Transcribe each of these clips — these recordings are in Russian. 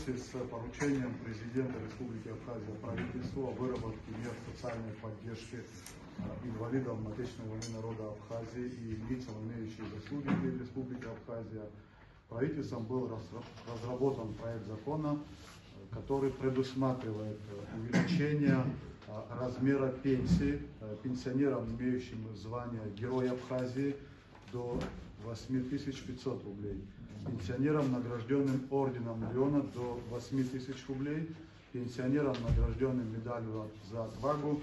соответствии с поручением президента Республики Абхазия правительству о выработке мер социальной поддержки инвалидам Отечественной войны народа Абхазии и лицам, имеющие заслуги перед Республикой Абхазия, правительством был разработан проект закона, который предусматривает увеличение размера пенсии пенсионерам, имеющим звание Герой Абхазии, до 8500 рублей, пенсионерам, награжденным орденом Леона, до 8000 рублей, пенсионерам, награжденным медалью за отвагу,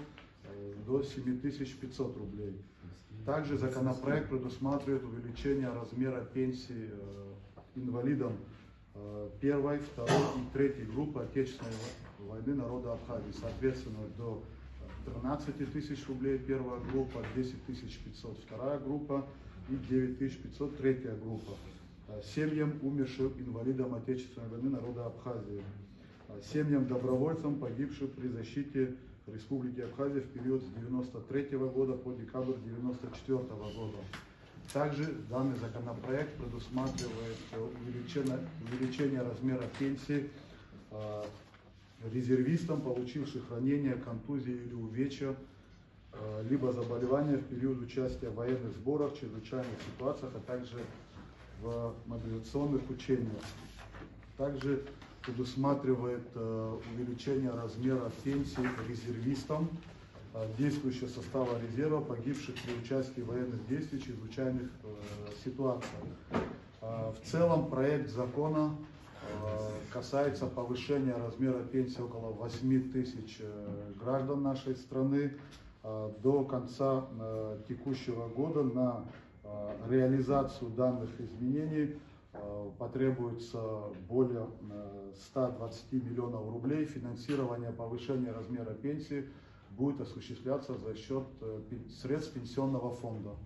до 7500 рублей. Также законопроект предусматривает увеличение размера пенсии инвалидам первой, второй и третьей группы Отечественной войны народа Абхазии, соответственно, до 13 тысяч рублей первая группа, 10 500 вторая группа и 9 500 третья группа. Семьям умершим инвалидам Отечественной войны народа Абхазии, семьям добровольцам, погибшим при защите Республики Абхазия в период с 1993 года по декабрь 1994 года. Также данный законопроект предусматривает увеличение размера пенсии резервистам, получивших ранения, контузии или увечья, либо заболевания в период участия в военных сборах, чрезвычайных ситуациях, а также в мобилизационных учениях. Также предусматривает увеличение размера пенсии резервистам действующего состава резерва, погибших при участии в военных действиях, чрезвычайных ситуациях. В целом проект закона касается повышения размера пенсии около 8 тысяч граждан нашей страны. До конца текущего года на реализацию данных изменений потребуется более 120 миллионов рублей. Финансирование повышения размера пенсии будет осуществляться за счет средств пенсионного фонда.